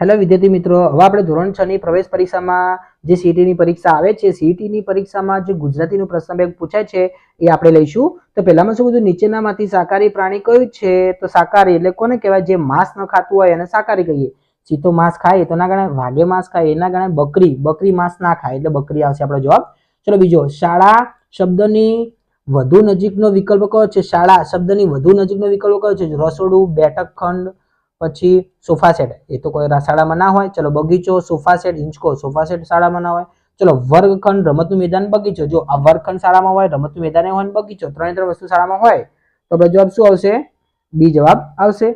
Hello વિદ્યાર્થી મિત્રો, હવે આપણે ધોરણ 6 ની પ્રવેશ પરીક્ષામાં જે સીઈટીની પરીક્ષા આવે છે, સીઈટીની પરીક્ષામાં જે ગુજરાતીનું પ્રશ્ન બેંક પૂછાય છે એ આપણે લઈશું. તો પહેલામાં શું કીધું, નીચેનામાંથી શાકાહારી પ્રાણી કયું છે? તો શાકાહારી એટલે કોને કહેવાય? જે માંસ ન ખાતું હોય એને શાકાહારી કહીએ. ચિત્તો માંસ ખાય તો ના ગણાય, વાઘે માંસ ખાય એના ગણાય, બકરી માંસ ના ખાય એટલે બકરી આવશે આપણો જવાબ. ચલો બીજો, શાળા શબ્દની વધુ નજીકનો વિકલ્પ કયો છે? શાળા શબ્દની વધુ નજીકનો વિકલ્પ કયો છે? રસોડું, બેઠક ખંડ, પછી સોફા સેટ, એ તો કોઈ શાળામાં ના હોય. ચલો બગીચો, સોફા સેટ, હિંચકો, સોફા સેટ શાળામાં ના હોય. ચલો વર્ગખંડ, રમતનું મેદાન, બગીચો. જો આ વર્ગખંડ શાળામાં હોય, રમતનું મેદાન હોય, બગીચો, ત્રણ વસ્તુ શાળામાં હોય તો આપણો જવાબ શું આવશે? બી જવાબ આવશે.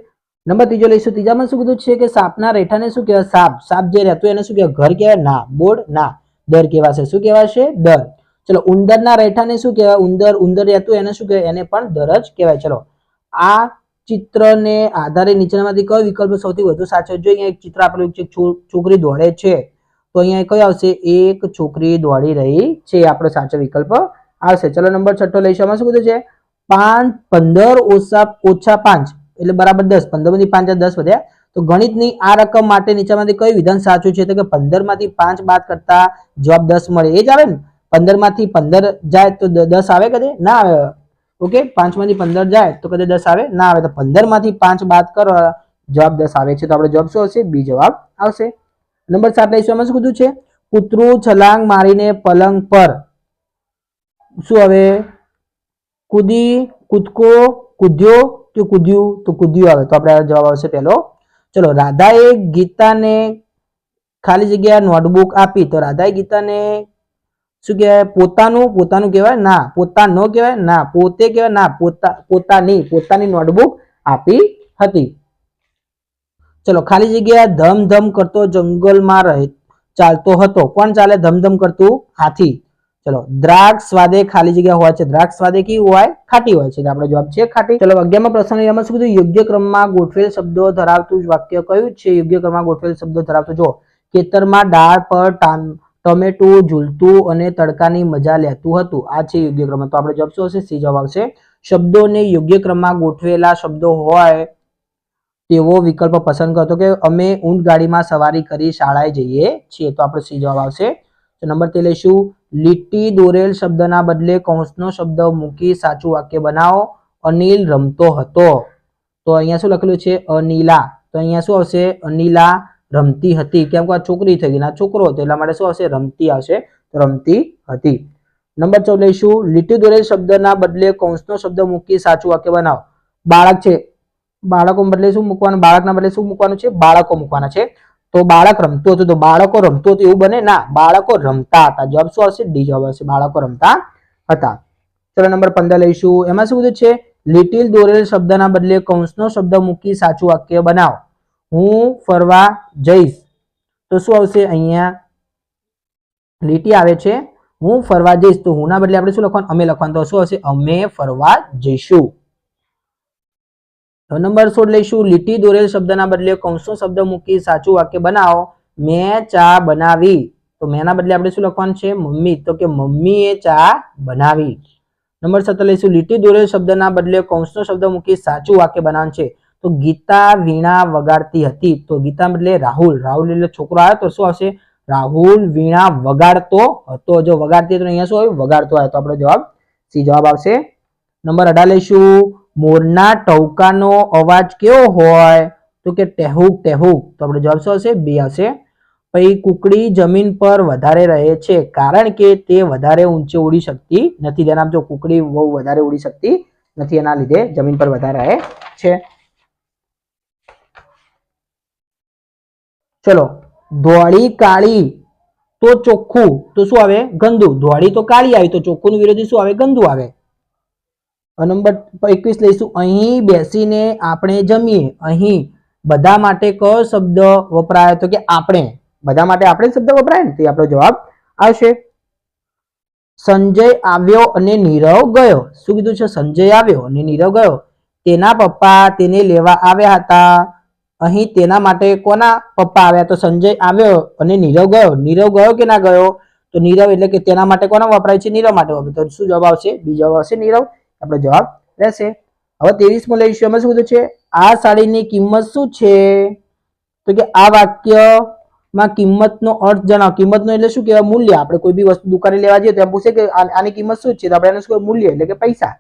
નંબર ત્રીજો લઈશું. ત્રીજામાં શું કીધું છે કે સાપના રેઠાને શું કહેવાય? સાપ જે રહેતું એને શું કહેવાય? ઘર કહેવાય? ના. બોર્ડ? ના. દર કહેવાશે. શું કહેવાશે? દર. ચલો ઉંદરના રેઠાને શું કહેવાય? ઉંદર રહેતું એને શું કહેવાય? એને પણ દર જ કહેવાય. ચલો આ ચિત્રને આધારે નીચેનામાંથી કયો વિકલ્પ સૌથી વધુ સાચો? જો અહીંયા એક ચિત્ર આપેલું છે, છોકરી દોડે છે, તો અહીંયા કયો આવશે? એક છોકરી દોડી રહી છે, આપણો સાચો વિકલ્પ આવશે. ચલો નંબર 6 લઈશું. આમાં શું કીધું છે? 15 ઓછા 5 એટલે બરાબર 10. 15 માંથી 5 10 વધ્યા. તો ગણિતની આ રકમ માટે નીચેમાંથી કયું વિધાન સાચું છે? તો કે 15 માંથી 5 બાદ કરતા જવાબ 10 મળે, એ જ આવે ને. 15 માંથી 15 જાય તો 10 આવે કદે? ના આવે. ઓકે, 5 માંથી 15 જાય તો કદે 10 આવે? ના આવે. તો 15 માંથી 5 બાદ કરો, જવાબ 10 આવે છે. તો આપણે જવાબ શું આવશે? બી જવાબ આવશે. નંબર 7 લઈશું. એમાં શું કીધું છે? કૂતરું છલાંગ મારીને પલંગ પર શું હવે? કૂદ્યો કે કૂદ્યું? તો કૂદ્યું આવે. તો આપણે જવાબ આવશે પહેલો. ચલો રાધાએ ગીતાને ખાલી જગ્યા નોટબુક આપી, તો રાધાએ ગીતાને શું કહેવાય? પોતાનું કહેવાય? ના. પોતાનો કહેવાય? ના. પોતે કહેવાય? ના. પોતાની નોટબુક આપી હતી. ચલો ખાલી જગ્યા ધમ કરતો જંગલમાં ચાલતો હતો. કોણ ચાલે ધમ કરતું? હાથી. ચલો દ્રાક્ષ સ્વાદે ખાલી જગ્યા હોય છે. દ્રાક્ષ સ્વાદે કેવી હોય? ખાટી હોય છે. આપણો જવાબ છે ખાટી. ચલો 11મા પ્રશ્ન એમાં શું કીધું? યોગ્ય ક્રમમાં ગોઠવેલ શબ્દો ધરાવતું વાક્ય કયું છે? યોગ્ય ક્રમમાં ગોઠવેલ શબ્દો ધરાવતું. જો ખેતરમાં ડાળ પર ટમેટું ઝૂલતું અને તડકાની મજા લેતું હતું, આ છે યોગ્ય ક્રમ. તો આપણો જવાબ શું હશે? સી જવાબ આવશે. શબ્દોને યોગ્ય ક્રમમાં ગોઠવેલા શબ્દો હોય તેવો વિકલ્પ પસંદ કરતો કે અમે ઊંટ ગાડીમાં સવારી કરી શાળાએ જઈએ છીએ, તો આપણો સી જવાબ આવશે. તો નંબર 13 લઈશું. લીટી દોરેલ શબ્દના બદલે કૌંસનો શબ્દ મૂકી સાચું વાક્ય બનાવો. અનિલ રમતો હતો, તો અહીંયા શું લખેલું છે? અનિલા. તો અહીંયા શું આવશે? અનિલા રમતી હતી. કેમ કે આ છોકરી થઈ ગઈ, આ છોકરો હતો, એટલા માટે શું આવશે? રમતી આવશે. તો રમતી હતી. નંબર 14 લઈશું. લીટી દોરેલ શબ્દના બદલે કૌંસનો શબ્દ મૂકી સાચું વાક્ય બનાવો. બાળક છે, બાળકો બદલે શું મૂકવાનું? બાળકના બદલે શું મૂકવાનું છે? બાળકો મૂકવાના છે. તો બાળક રમતું હતું, તો બાળકો રમતું હતું એવું બને? ના. બાળકો રમતા હતા. જવાબ શું આવશે? ડી જવાબ આવશે. બાળકો રમતા હતા. ચલો નંબર 15 લઈશું. એમાં શું કીધું છે? લીટી દોરેલ શબ્દના બદલે કૌંસનો શબ્દ મૂકી સાચું વાક્ય બનાવો. હું ફરવા જઈશ, તો શું આવશે? અહીંયા લીટી આવે છે, હું ફરવા જઈશ, તો હું ના બદલે આપણે શું લખવાનું? અમે લખવાનું. તો શું આવશે? અમે ફરવા જઈશું. નંબર 16 લઈશું. લીટી દોરેલ શબ્દના બદલે કૌંસનો શબ્દ મૂકી સાચું વાક્ય બનાવો. મેં ચા બનાવી, તો મેના બદલે આપણે શું લખવાનું છે? મમ્મી, તો કે મમ્મીએ ચા બનાવી. નંબર 17 લઈશું. લીટી દોરેલ શબ્દના બદલે કૌંસનો શબ્દ મૂકી સાચું વાક્ય બનાવવાનું છે. તો ગીતા વીણા વગાડતી હતી, તો ગીતા બદલે રાહુલ એટલે છોકરો આવ્યો, તો શું આવશે? રાહુલ વીણા વગાડતો હતો. જો વગાડતી તો અહીંયા શું આવ્યું? વગાડતો આવ્યો. તો આપણો જવાબ સી જવાબ આવશે. નંબર 18 લઈશું. મોરના ટહુકાનો અવાજ કેવો હોય? તો કે ટેહુક ટેહુક. તો આપણો જવાબ શું આવશે? બી આવશે. પછી કુકડી જમીન પર વધારે રહે છે કારણ કે તે વધારે ઊંચે ઉડી શકતી નથી. ધ્યાન આપજો, કુકડી બહુ વધારે ઉડી શકતી નથી, એના લીધે જમીન પર વધારે રહે છે. ચલો ધોળી કાળી તો ચોખ્ખું, તો શું આવે? ગંદુ. ધોળી તો કાળી આવી, તો ચોખ્ખું વિરોધી શું આવે? ગંદુ આવે. નંબર 21 લઈશું. અહીં બેસીને આપણે જમીએ. અહીં બધા માટે કયો શબ્દ વપરાય? તો કે આપણે. બધા માટે આપણે શબ્દ વપરાય ને, તે આપણો જવાબ આવશે. સંજય આવ્યો અને નીરવ ગયો. શું કીધું છે? સંજય આવ્યો અને નીરવ ગયો. તેના પપ્પા તેને લેવા આવ્યા હતા. અહીં તેના માટે કોના પપ્પા આવ્યા? તો સંજય આવ્યો અને નીરવ ગયો. નીરવ ગયો કે ના ગયો? તો નીરવ એટલે કે તેના માટે કોના વપરાય છે? નીરવ માટે વપરાય. તો શું જવાબ આવશે? બી જવાબ આવશે, નીરવ. આપણો જવાબ રહેશે. હવે 23મો લઈશું. એમાં શું કીધું છે? આ સાડીની કિંમત શું છે? તો કે આ વાક્યમાં કિંમતનો અર્થ જણાવો. કિંમતનો એટલે શું કહેવાય? મૂલ્ય. આપણે કોઈ બી વસ્તુ દુકાને લેવા જઈએ તો એમ પૂછે કે આની કિંમત શું છે, તો આપણે એને શું કહેવાય? મૂલ્ય એટલે કે પૈસા.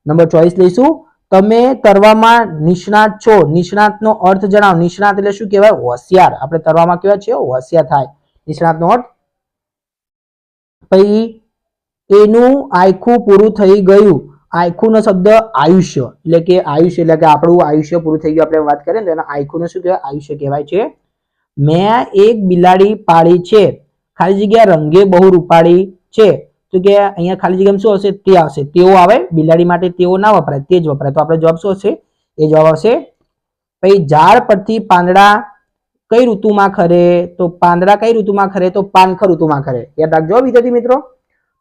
નંબર 24 લઈશું. તમે તરવામાં નિષ્ણાત છો. નિષ્ણાતનો અર્થ જણાવો. નિષ્ણાત એટલે શું કહેવાય? હોશિયાર. આપણે તરવામાં કેવા છે? હોશિયાર થાય. નિષ્ણાતનો અર્થ. પછી એનું આખું પૂરું થઈ ગયું. આખું નો શબ્દ આયુષ્ય એટલે કે આયુષ્ય એટલે કે આપણું આયુષ્ય પૂરું થઈ ગયું આપણે વાત કરીએ તો એના આખું શું કહેવાય? આયુષ્ય કહેવાય છે. મેં એક બિલાડી પાળી છે. ખાલી જગ્યા રંગે બહુ રૂપાળી છે. તો કે અહીંયા ખાલી જગ્યામાં શું આવશે? તે આવશે. તેઓ આવે. બિલાડી માટે તેઓ ના વપરાય, તે જ વપરાય. તો આપણે જવાબ શું હશે? એ જવાબ આવશે. પછી ઝાડ પરથી પાંદડા કઈ ઋતુમાં ખરે? તો પાંદડા કઈ ઋતુમાં ખરે? તો પાનખર ઋતુમાં ખરે. યાદ રાખજો વિદ્યાર્થી મિત્રો.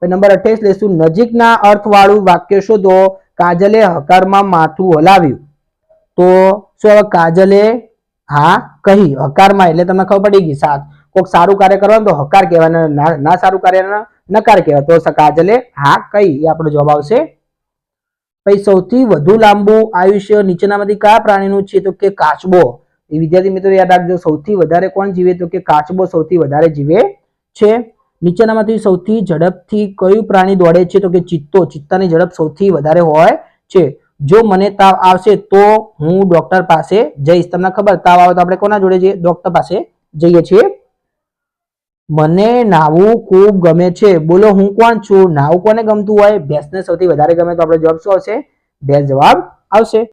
નંબર 28 લેશું. નજીકના અર્થવાળું વાક્ય શોધો. કાજલે હકારમાં માથું હલાવ્યું. તો શું હવે? કાજલે હા કહી. હકારમાં એટલે તમને ખબર પડી ગઈ. કોઈક સારું કાર્ય કરવાનું તો હકાર કહેવાય, ના સારું કાર્ય નકાર કહેવાય. તો કાજલે હા કહી એ આપણો જવાબ આવશે. પછી સૌથી વધુ લાંબુ આયુષ્ય નીચેનામાંથી કયા પ્રાણીનું છે? તો કે કાચબો. એ વિદ્યાર્થી મિત્રો યાદ રાખજો. સૌથી વધારે કોણ જીવે? તો કે કાચબો સૌથી વધારે જીવે છે. નીચેનામાંથી સૌથી ઝડપથી કયું પ્રાણી દોડે છે? તો કે ચિત્તો. ચિત્તાની ઝડપ સૌથી વધારે હોય છે. જો મને તાવ આવશે તો હું ડોક્ટર પાસે જઈશ. તમને ખબર, તાવ આવે તો આપણે કોના જોડે જઈએ? ડોક્ટર પાસે જઈએ છીએ. મને નાવું ખૂબ ગમે છે. બોલો હું કોણ છું? નાવું કોને ગમતું હોય? ભેંસને સૌથી વધારે ગમે. તો આપણે જવાબ શું આવશે? ભેંસ જવાબ આવશે.